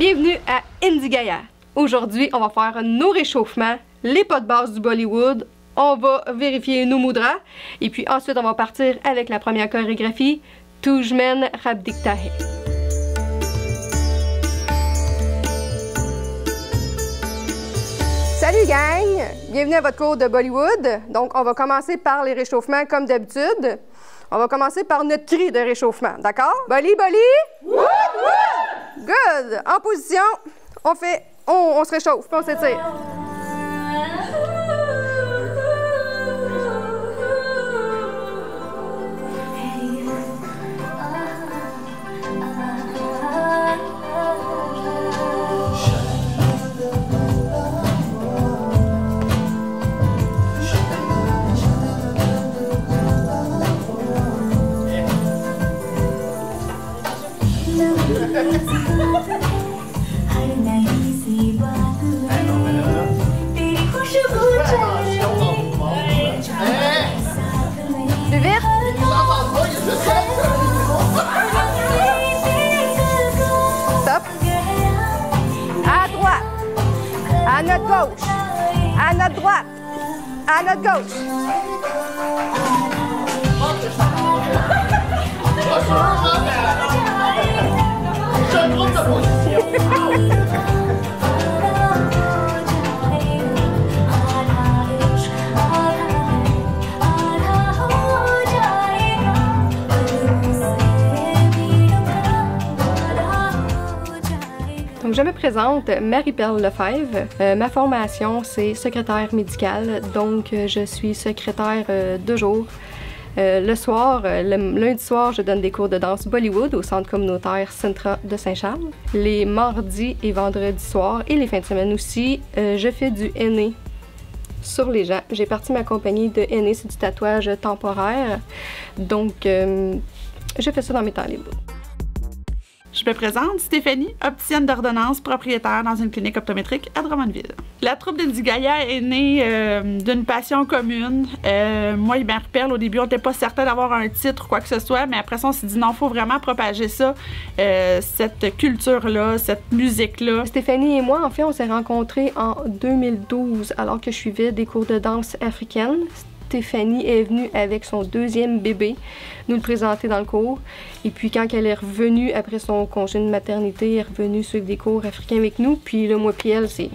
Bienvenue à Indie Gaia. Aujourd'hui, on va faire nos réchauffements, les pas de base du Bollywood. On va vérifier nos mudras. Et puis ensuite, on va partir avec la première chorégraphie, Tujmen Rabdiktahe. Salut gang! Bienvenue à votre cours de Bollywood. Donc, on va commencer par les réchauffements comme d'habitude. On va commencer par notre cri de réchauffement, d'accord? Bolly, Bolly! Wood, wood! Good! En position, on se réchauffe, puis on s'étire. Plus vite. Stop. À droite. À notre gauche. À notre droite. À notre gauche. Donc, je me présente, Marie-Perle Lefebvre. Ma formation, c'est secrétaire médicale, donc je suis secrétaire de jour. Le soir, le lundi soir, je donne des cours de danse Bollywood au centre communautaire Centra de Saint-Charles. Les mardis et vendredis soirs et les fins de semaine aussi, je fais du henné sur les gens. J'ai parti ma compagnie de henné, c'est du tatouage temporaire. Donc, je fais ça dans mes temps libres. Je me présente, Stéphanie, opticienne d'ordonnance, propriétaire dans une clinique optométrique à Drummondville. La troupe d'Indie Gaia est née d'une passion commune. Moi et Marie-Perle, au début, on n'était pas certain d'avoir un titre ou quoi que ce soit, mais après ça, on s'est dit non, il faut vraiment propager ça, cette culture-là, cette musique-là. Stéphanie et moi, en fait, on s'est rencontrés en 2012 alors que je suivais des cours de danse africaine. Stéphanie est venue avec son deuxième bébé nous le présenter dans le cours. Et puis quand elle est revenue après son congé de maternité, elle est revenue suivre des cours africains avec nous. Puis là, moi puis elle, c'est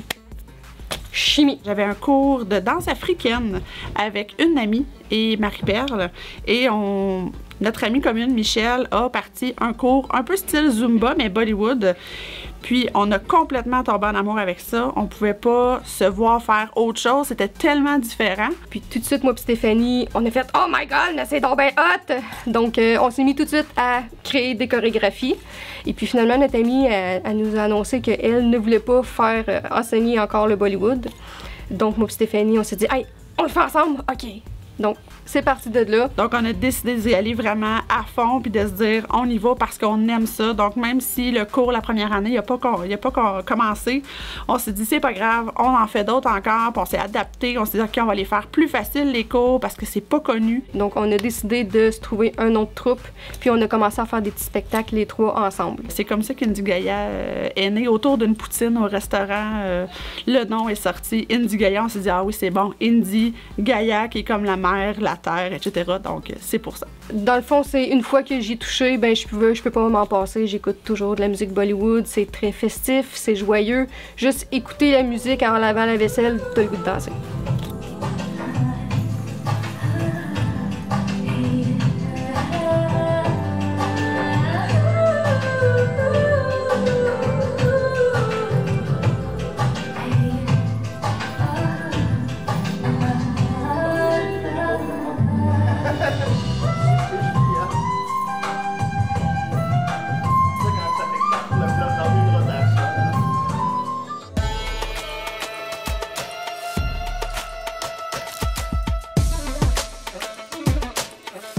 chimie. J'avais un cours de danse africaine avec une amie et Marie-Perle. Et notre amie commune, Michel, a parti un cours un peu style Zumba, mais Bollywood. Puis on a complètement tombé en amour avec ça. On pouvait pas se voir faire autre chose. C'était tellement différent. Puis tout de suite, moi et Stéphanie, on a fait « Oh my God, c'est donc bien hot! » Donc on s'est mis tout de suite à créer des chorégraphies. Et puis finalement, notre amie, elle nous a annoncé qu'elle ne voulait pas faire enseigner encore le Bollywood. Donc moi et Stéphanie, on s'est dit « Hey, on le fait ensemble? OK! » Donc, c'est parti de là. Donc, on a décidé d'y aller vraiment à fond puis de se dire, on y va parce qu'on aime ça. Donc, même si le cours la première année, il n'a pas commencé, on s'est dit, c'est pas grave, on en fait d'autres encore. Puis on s'est adapté, on s'est dit, OK, on va les faire plus faciles, les cours, parce que c'est pas connu. Donc, on a décidé de se trouver un autre troupe, puis on a commencé à faire des petits spectacles, les trois ensemble. C'est comme ça qu'Indie Gaia est né autour d'une poutine au restaurant. Le nom est sorti, Indie Gaia. On s'est dit, ah oui, c'est bon, Indie Gaia, qui est comme la mer, la terre, etc. Donc, c'est pour ça. Dans le fond, c'est une fois que j'y ai touché, ben je peux pas m'en passer. J'écoute toujours de la musique Bollywood. C'est très festif, c'est joyeux. Juste écouter la musique en lavant la vaisselle, t'as le goût de danser.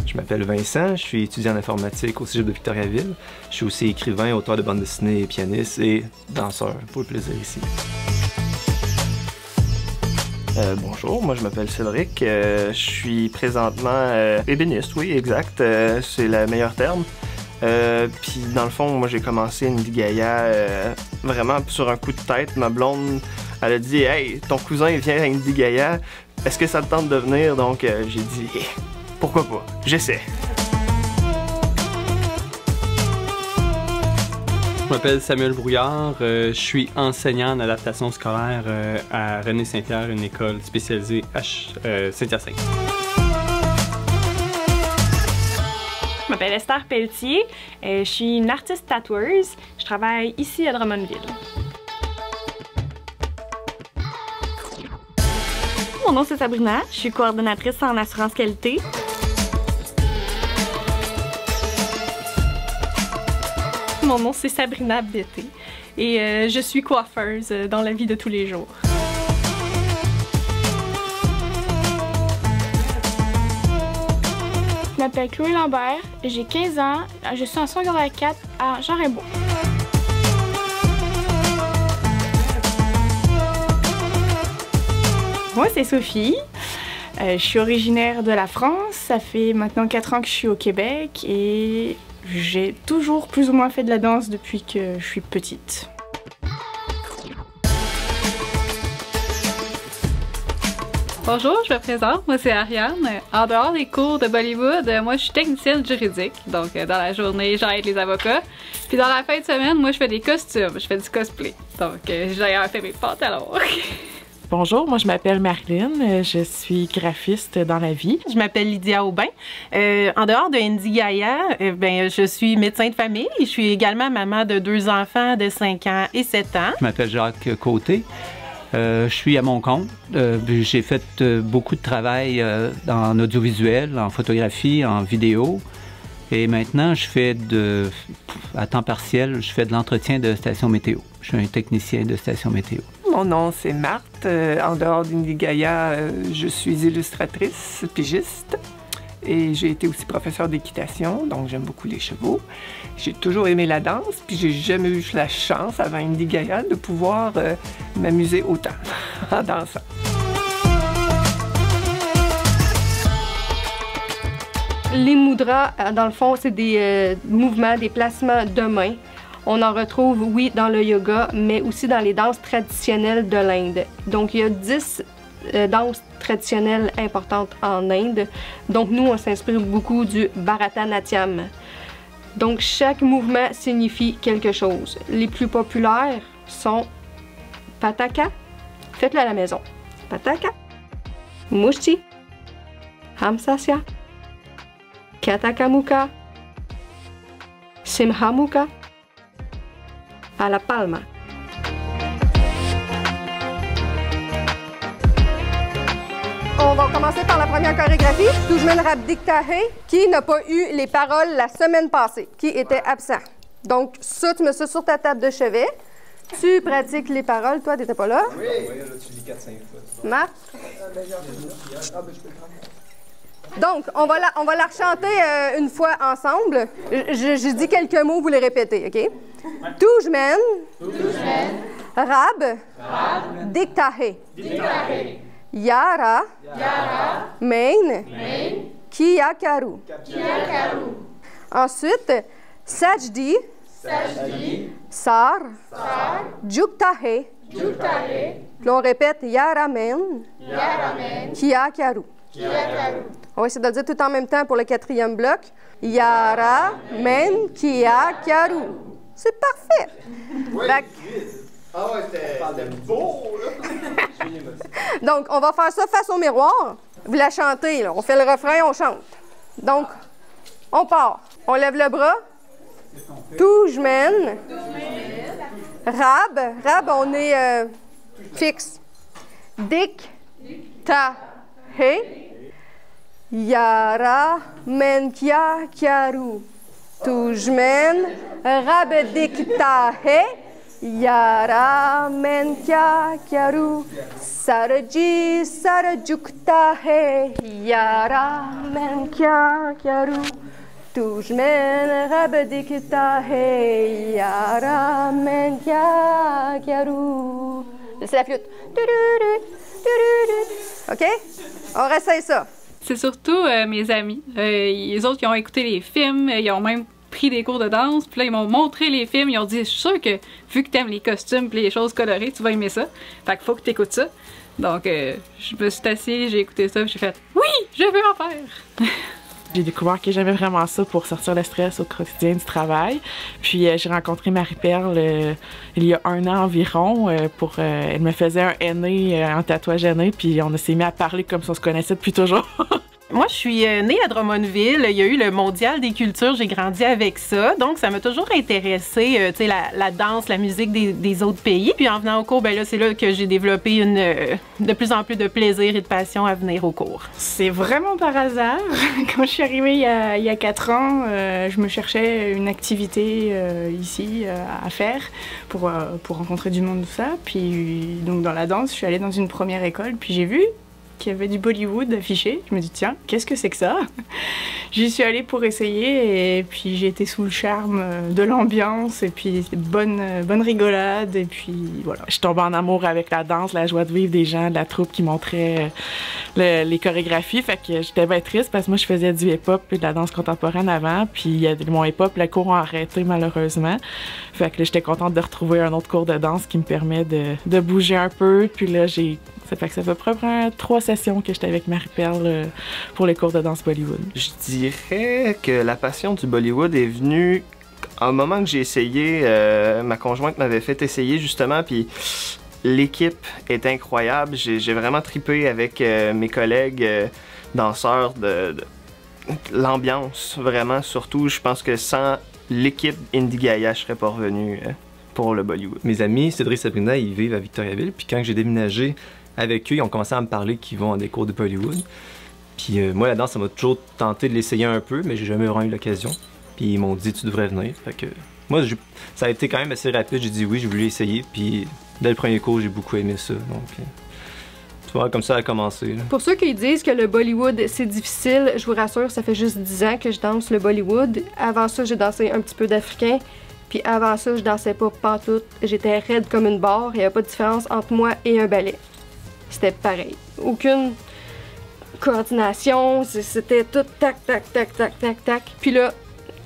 Je m'appelle Vincent, je suis étudiant en informatique au Cégep de Victoriaville. Je suis aussi écrivain, auteur de bande dessinée, pianiste et danseur, pour le plaisir ici. Bonjour, moi je m'appelle Cédric, je suis présentement ébéniste, oui, exact, c'est le meilleur terme. Puis dans le fond, moi j'ai commencé Indie Gaia vraiment sur un coup de tête. Ma blonde, elle a dit « Hey, ton cousin il vient à Indie Gaia, est-ce que ça te tente de venir? » Donc j'ai dit « Pourquoi pas? J'essaie. » Je m'appelle Samuel Brouillard, je suis enseignant en adaptation scolaire à René Saint-Pierre, une école spécialisée à Saint-Hyacinthe. Je m'appelle Esther Pelletier, je suis une artiste tatoueuse, je travaille ici à Drummondville. Mon nom c'est Sabrina, je suis coordonnatrice en assurance qualité. Mon nom c'est Sabrina Bété et je suis coiffeuse dans la vie de tous les jours. Je m'appelle Chloé Lambert, j'ai 15 ans, je suis en secondaire 4 à Jean-Raimbault. Moi c'est Sophie, je suis originaire de la France, ça fait maintenant 4 ans que je suis au Québec et j'ai toujours plus ou moins fait de la danse depuis que je suis petite. Bonjour, je me présente, moi c'est Ariane. En dehors des cours de Bollywood, moi je suis technicienne juridique, donc dans la journée j'aide les avocats. Puis dans la fin de semaine, moi je fais des costumes, je fais du cosplay, donc j'ai d'ailleurs fait mes pantalons. Bonjour, moi je m'appelle Marilyn, je suis graphiste dans la vie. Je m'appelle Lydia Aubin. En dehors de Indie Gaia, je suis médecin de famille. Je suis également maman de 2 enfants de 5 ans et 7 ans. Je m'appelle Jacques Côté. Je suis à mon compte. J'ai fait beaucoup de travail en audiovisuel, en photographie, en vidéo. Et maintenant, je fais à temps partiel, je fais de l'entretien de station météo. Je suis un technicien de station météo. Mon nom, c'est Marthe. En dehors d'Indie Gaia, je suis illustratrice, pigiste. Et j'ai été aussi professeure d'équitation, donc j'aime beaucoup les chevaux. J'ai toujours aimé la danse, puis j'ai jamais eu la chance, avant Indie Gaia, de pouvoir m'amuser autant en dansant. Les mudras, dans le fond, c'est des mouvements, des placements de mains. On en retrouve, oui, dans le yoga, mais aussi dans les danses traditionnelles de l'Inde. Donc, il y a 10 danses traditionnelles importantes en Inde. Donc, nous, on s'inspire beaucoup du Bharatanatyam. Donc, chaque mouvement signifie quelque chose. Les plus populaires sont Pataka. Faites-le à la maison. Pataka. Mushti. Hamsasya. Katakamuka. Simhamuka. À la palma. On va commencer par la première chorégraphie, Tujman Rabdiktahe, qui n'a pas eu les paroles la semaine passée, qui était absent. Donc ça, tu mets ça sur ta table de chevet, tu pratiques les paroles, toi, t'étais pas là? Oui, là, tu lis 4-5 fois. Marc? Donc, on va la rechanter une fois ensemble. Je dis quelques mots, vous les répétez, OK? Tujman, Rab, Diktahe, Yara, Main, Kiyakaru. Ensuite, Sajdi, Sar, Juktahe. Puis on répète Yara Main, Kiyakaru. On va essayer de le dire tout en même temps pour le 4e bloc. Yara, Men, Kia, Kiaru. C'est parfait! Oui, ah ouais, c'était beau, là! Donc, on va faire ça face au miroir. Vous la chantez, là. On fait le refrain, on chante. Donc, on part. On lève le bras. Tujmen. Rab, on est fixe. Dik, ta, he. Yara, men, kia, kiaru. Tujmen, rab, dik, ta, he. Yara, men, kia, kiaru. Sarji, sarjukta, he. Yara, men, kia, kiaru. Tujmen, rab, dik, ta, he. Yara, men, kia, kiaru. C'est la flûte. OK? On réessaye ça. C'est surtout mes amis. Les autres qui ont écouté les films, ils ont même pris des cours de danse, puis là, ils m'ont montré les films, ils ont dit, je suis sûre que vu que t'aimes les costumes et les choses colorées, tu vas aimer ça. Fait qu'il faut que t'écoutes ça. Donc, je me suis assise, j'ai écouté ça, puis j'ai fait, oui, je veux en faire! J'ai découvert que j'aimais vraiment ça pour sortir le stress au quotidien du travail. Puis j'ai rencontré Marie-Perle il y a 1 an environ. Elle me faisait un henné en tatouage henné, puis on s'est mis à parler comme si on se connaissait depuis toujours. Moi, je suis née à Drummondville. Il y a eu le Mondial des cultures. J'ai grandi avec ça. Donc, ça m'a toujours intéressé, tu sais, la danse, la musique des autres pays. Puis en venant au cours, ben là, c'est là que j'ai développé de plus en plus de plaisir et de passion à venir au cours. C'est vraiment par hasard. Quand je suis arrivée il y a 4 ans, je me cherchais une activité ici à faire pour rencontrer du monde, tout ça. Puis donc dans la danse, je suis allée dans une première école, puis j'ai vu qu'il y avait du Bollywood affiché. Je me dis, tiens, qu'est-ce que c'est que ça? J'y suis allée pour essayer et puis j'ai été sous le charme de l'ambiance et puis bonne rigolade et puis voilà. Je tombais en amour avec la danse, la joie de vivre des gens, de la troupe qui montrait les chorégraphies. Fait que j'étais bien triste parce que moi, je faisais du hip-hop et de la danse contemporaine avant. Puis mon hip-hop, le cours a arrêté malheureusement. Fait que j'étais contente de retrouver un autre cours de danse qui me permet de bouger un peu. Puis là, ça fait à peu près 3 sessions que j'étais avec Marie-Perle pour les cours de danse Bollywood. Je dirais que la passion du Bollywood est venue à un moment que j'ai essayé, ma conjointe m'avait fait essayer justement, puis l'équipe est incroyable. J'ai vraiment trippé avec mes collègues danseurs de l'ambiance, vraiment, surtout. Je pense que sans l'équipe Indigaya, je serais pas revenu pour le Bollywood. Mes amis, Cédric et Sabrina, ils vivent à Victoriaville, puis quand j'ai déménagé avec eux, ils ont commencé à me parler qu'ils vont à des cours de Bollywood. Puis moi, la danse, ça m'a toujours tenté de l'essayer un peu, mais j'ai jamais vraiment eu l'occasion. Puis ils m'ont dit, tu devrais venir. Fait que moi, ça a été quand même assez rapide. J'ai dit oui, j'ai voulu essayer. Puis dès le premier cours, j'ai beaucoup aimé ça. Donc, tu vois, comme ça a commencé. Là. Pour ceux qui disent que le Bollywood, c'est difficile, je vous rassure, ça fait juste 10 ans que je danse le Bollywood. Avant ça, j'ai dansé un petit peu d'africain. Puis avant ça, je dansais pas pantoute. J'étais raide comme une barre. Il n'y avait pas de différence entre moi et un ballet. C'était pareil. Aucune coordination, c'était tout tac, tac, tac, tac, tac, tac. Puis là,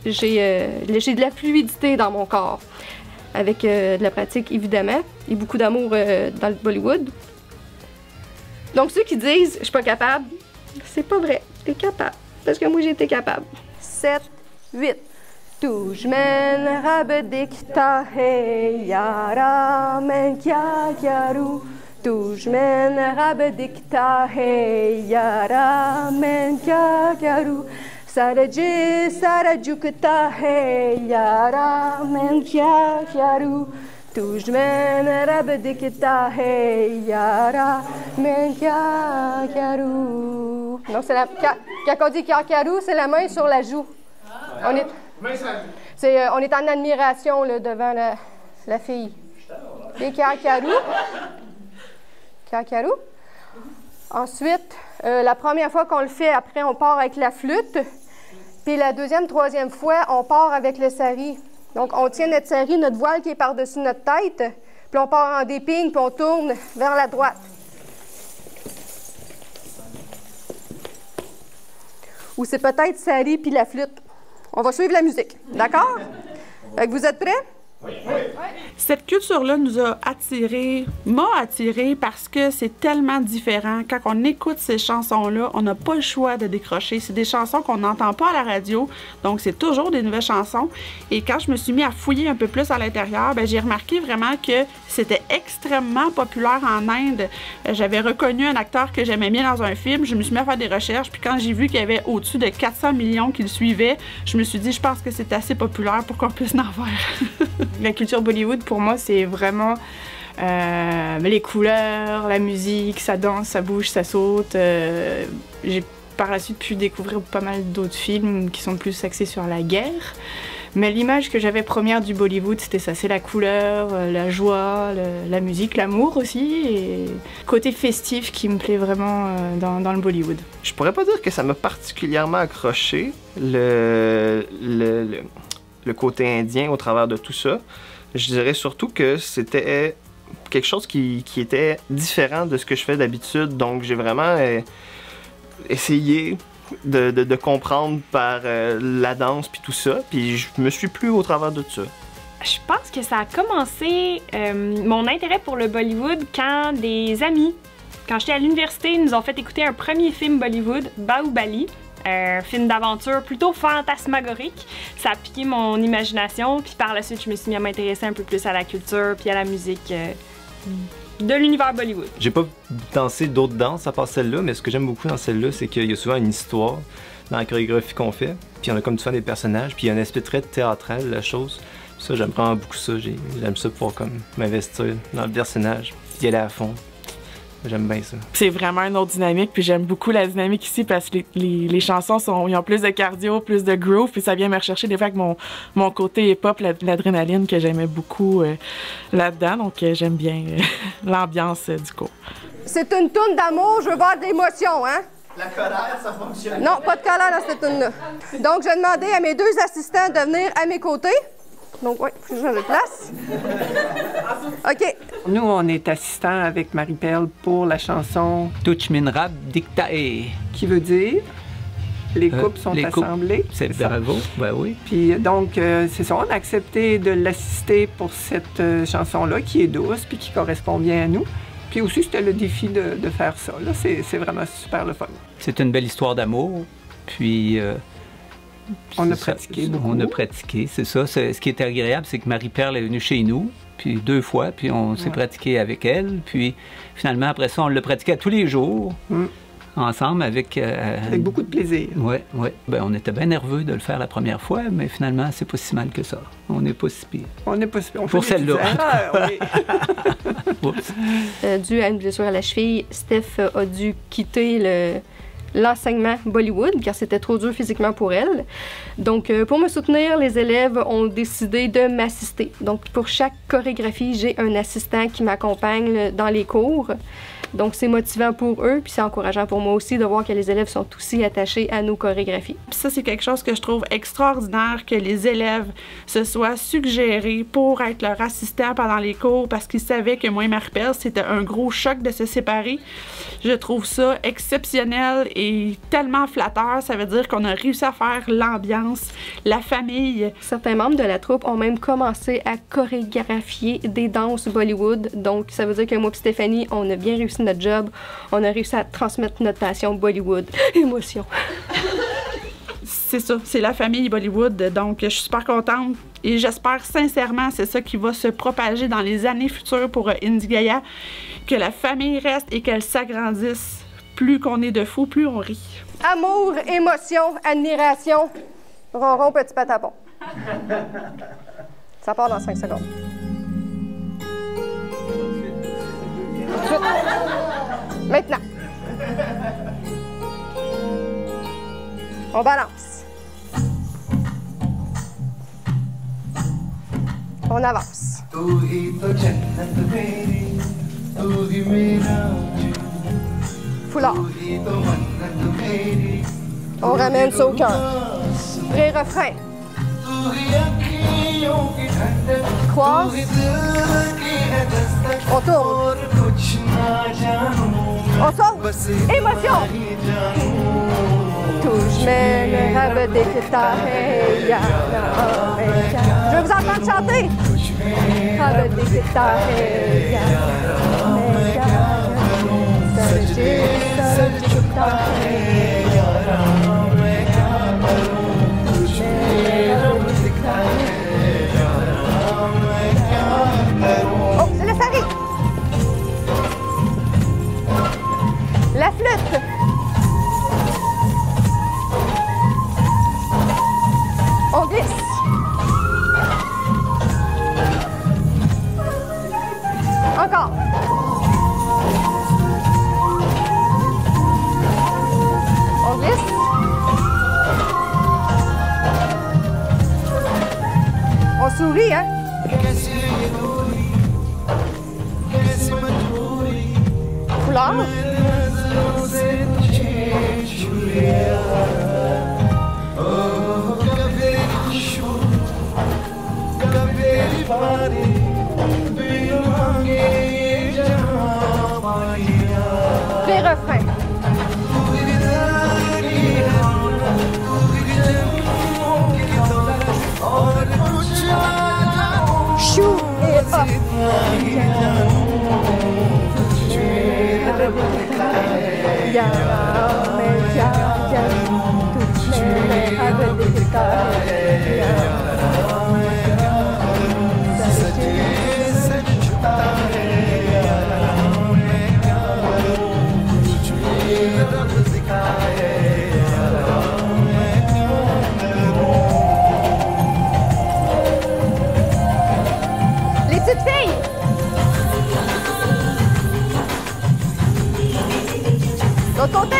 j'ai de la fluidité dans mon corps. Avec de la pratique, évidemment, et beaucoup d'amour dans le Bollywood. Donc ceux qui disent « je suis pas capable », c'est pas vrai. T'es capable. Parce que moi, j'ai été capable. 7, 8. Tujhman rab dikhta hai yara main kya karu. Tujhman rab dikhta hai yara main kya karu. Saraj sarajukta hai yara main kya karu. Tujhman rab dikhta hai yara main kya karu. Donc c'est quand on dit kya karu, c'est la main sur la joue. On est en admiration là, devant la fille. Et Kakaru. Kakaru. Ensuite, la première fois qu'on le fait, après, on part avec la flûte. Puis la deuxième, troisième fois, on part avec le sari. Donc, on tient notre sari, notre voile qui est par-dessus notre tête. Puis on part en déping, puis on tourne vers la droite. Ou c'est peut-être sari puis la flûte. On va suivre la musique, d'accord? Vous êtes prêts? Oui. Cette culture-là m'a attirée parce que c'est tellement différent. Quand on écoute ces chansons-là, on n'a pas le choix de décrocher. C'est des chansons qu'on n'entend pas à la radio, donc c'est toujours des nouvelles chansons. Et quand je me suis mis à fouiller un peu plus à l'intérieur, j'ai remarqué vraiment que c'était extrêmement populaire en Inde. J'avais reconnu un acteur que j'aimais bien dans un film, je me suis mis à faire des recherches, puis quand j'ai vu qu'il y avait au-dessus de 400 millions qui le suivaient, je me suis dit, je pense que c'est assez populaire pour qu'on puisse en faire. La culture Bollywood, pour moi, c'est vraiment les couleurs, la musique, ça danse, ça bouge, ça saute. J'ai par la suite pu découvrir pas mal d'autres films qui sont plus axés sur la guerre. Mais l'image que j'avais première du Bollywood, c'était ça, c'est la couleur, la joie, la musique, l'amour aussi, et côté festif qui me plaît vraiment dans le Bollywood. Je pourrais pas dire que ça m'a particulièrement accroché, le côté indien au travers de tout ça. Je dirais surtout que c'était quelque chose qui était différent de ce que je fais d'habitude, donc j'ai vraiment essayé de comprendre par la danse puis tout ça. Puis je me suis plu au travers de tout ça. Je pense que ça a commencé mon intérêt pour le Bollywood quand des amis, quand j'étais à l'université, ils nous ont fait écouter un premier film Bollywood, Bahubali, un film d'aventure plutôt fantasmagorique. Ça a piqué mon imagination, puis par la suite, je me suis mis à m'intéresser un peu plus à la culture puis à la musique de l'univers Bollywood. J'ai pas dansé d'autres danses à part celle-là, mais ce que j'aime beaucoup dans celle-là, c'est qu'il y a souvent une histoire dans la chorégraphie qu'on fait, puis on a comme souvent des personnages, puis il y a un aspect très théâtral de la chose. Ça, j'aime vraiment beaucoup ça. J'aime ça pouvoir comme m'investir dans le personnage, y aller à fond. J'aime bien ça. C'est vraiment une autre dynamique, puis j'aime beaucoup la dynamique ici parce que les chansons ils ont plus de cardio, plus de groove, puis ça vient me rechercher des fois avec mon côté hip-hop, l'adrénaline que j'aimais beaucoup là-dedans, donc j'aime bien l'ambiance du cours. C'est une toune d'amour, je veux voir de l'émotion, hein? La colère, ça fonctionne? Non, pas de colère dans cette toune-là. Donc, j'ai demandé à mes 2 assistants de venir à mes côtés. Donc, oui, faut que je change de place. OK. Nous, on est assistants avec Marie-Perle pour la chanson Tuch Minrab Diktae. Qui veut dire les couples sont assemblés. C'est bravo, ben oui. Puis donc, c'est ça, on a accepté de l'assister pour cette chanson-là qui est douce puis qui correspond bien à nous. Puis aussi, c'était le défi de faire ça. Là, c'est vraiment super le fun. C'est une belle histoire d'amour. Puis... on a pratiqué beaucoup. On a pratiqué, c'est ça. Ce qui était agréable, c'est que Marie-Perle est venue chez nous, puis 2 fois, puis on s'est pratiqué avec elle. Puis finalement, après ça, on l'a pratiqué tous les jours, ensemble, avec beaucoup de plaisir. Oui, oui. Ben, on était bien nerveux de le faire la première fois, mais finalement, c'est pas si mal que ça. On n'est pas si pire. On n'est pas si pire. Pour celle-là. Dû à une blessure à la cheville, Steph a dû quitter l'enseignement Bollywood, car c'était trop dur physiquement pour elle. Donc, pour me soutenir, les élèves ont décidé de m'assister. Donc, pour chaque chorégraphie, j'ai un assistant qui m'accompagne dans les cours. Donc, c'est motivant pour eux, puis c'est encourageant pour moi aussi de voir que les élèves sont aussi attachés à nos chorégraphies. Puis ça, c'est quelque chose que je trouve extraordinaire, que les élèves se soient suggérés pour être leur assistant pendant les cours, parce qu'ils savaient que moi et Marie-Perle, c'était un gros choc de se séparer. Je trouve ça exceptionnel et tellement flatteur. Ça veut dire qu'on a réussi à faire l'ambiance, la famille. Certains membres de la troupe ont même commencé à chorégraphier des danses Bollywood. Donc, ça veut dire que moi et Stéphanie, on a bien réussi notre job. On a réussi à transmettre notre passion Bollywood. Émotion. C'est ça, c'est la famille Bollywood, donc je suis super contente et j'espère sincèrement, c'est ça qui va se propager dans les années futures pour Indie Gaïa, que la famille reste et qu'elle s'agrandisse. Plus qu'on est de fous, plus on rit. Amour, émotion, admiration, ronron, petit patapon. Ça part dans 5 secondes. Maintenant. On balance. On avance. Foulard. On ramène ça au cœur. Pré-refrain. Croise. On tourne. On saute. Émotion. Touche mes rêves des Je vais vous entendre chanter. Rêves des Oh, c'est le sari. La flûte. On glisse. Encore. On glisse. On sourit, hein? Foulard. Les refrains. Les petites filles! L'autre côté!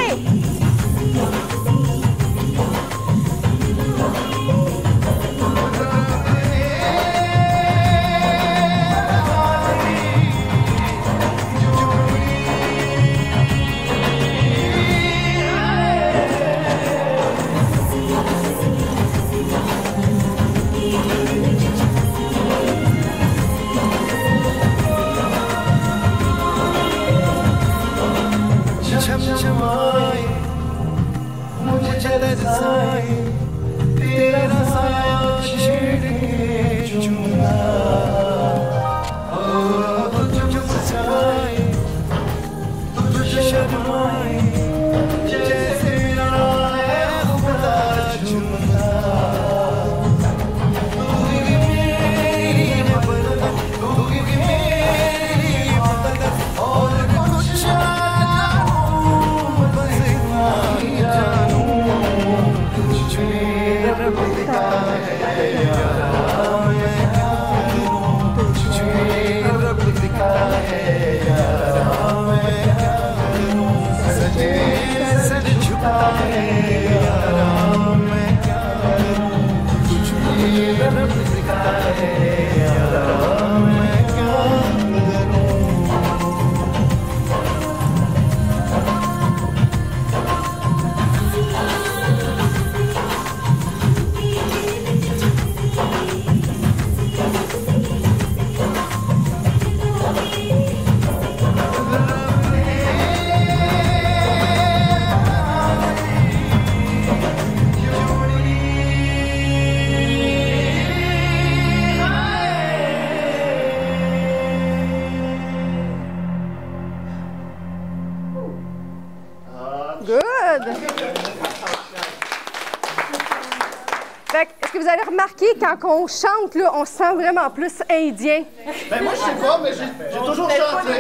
Est-ce que vous avez remarqué, quand on chante, là, on se sent vraiment plus indien? Ben moi, je sais pas, mais j'ai toujours chanté.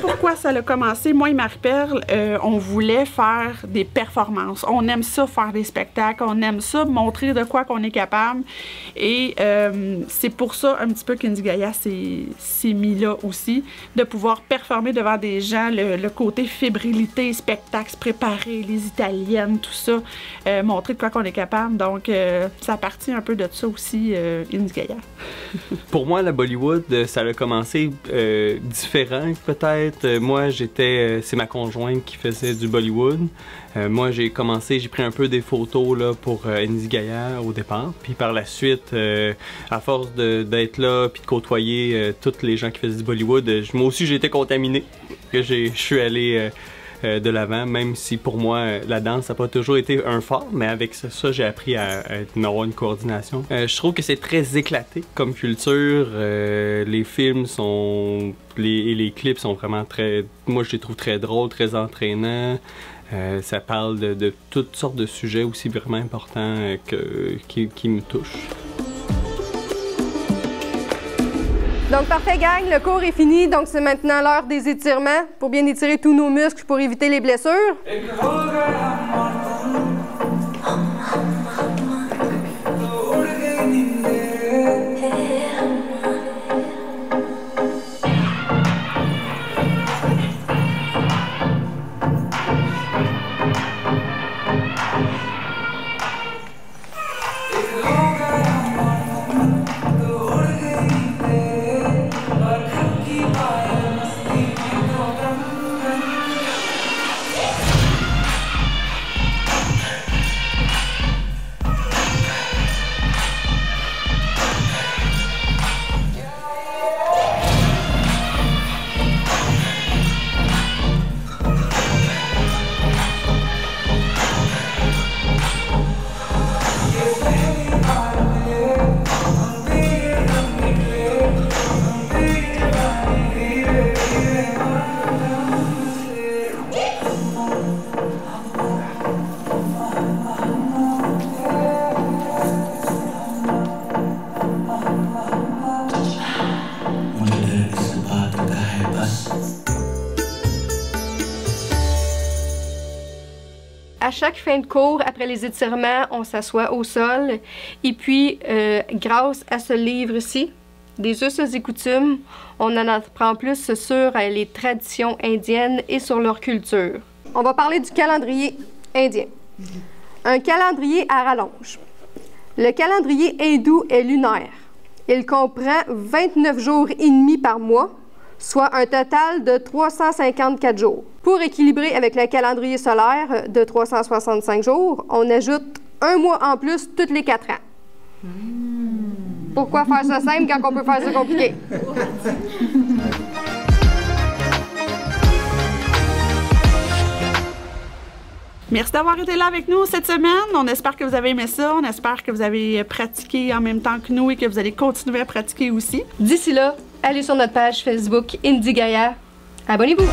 Pourquoi ça a commencé? Moi et Marie-Perle, on voulait faire des performances. On aime ça, faire des spectacles. On aime ça, montrer de quoi qu'on est capable. Et c'est pour ça, un petit peu, qu'Indigaya s'est mis là aussi, de pouvoir performer devant des gens, le côté fébrilité, spectacle, se préparer, les Italiennes, tout ça, montrer de quoi qu'on est capable. Donc, ça partit un peu de ça aussi, Indigaya. Pour moi, la Bollywood, ça a commencé différent peut-être. Moi, c'est ma conjointe qui faisait du Bollywood. Moi, j'ai pris un peu des photos là, pour Indigaya au départ. Puis par la suite, à force d'être là puis de côtoyer tous les gens qui faisaient du Bollywood, moi aussi j'ai été contaminé. Je suis allé de l'avant, même si pour moi la danse n'a pas toujours été un fort, mais avec ça j'ai appris à avoir une coordination. Je trouve que c'est très éclaté comme culture. Les films les clips sont vraiment moi je les trouve très drôles, très entraînants. Ça parle de toutes sortes de sujets aussi vraiment importants qui me touchent. Donc, parfait, gang. Le cours est fini. Donc, c'est maintenant l'heure des étirements pour bien étirer tous nos muscles pour éviter les blessures. chaque fin de cours, après les étirements, on s'assoit au sol. Et puis, grâce à ce livre-ci, Des us et coutumes, on en apprend plus sur les traditions indiennes et sur leur culture. On va parler du calendrier indien. Un calendrier à rallonge. Le calendrier hindou est lunaire. Il comprend 29 jours et demi par mois, soit un total de 354 jours. Pour équilibrer avec le calendrier solaire de 365 jours, on ajoute un mois en plus tous les 4 ans. Pourquoi faire ça simple quand on peut faire ça compliqué? Merci d'avoir été là avec nous cette semaine. On espère que vous avez aimé ça. On espère que vous avez pratiqué en même temps que nous et que vous allez continuer à pratiquer aussi. D'ici là, allez sur notre page Facebook Indie Gaia. Abonnez-vous!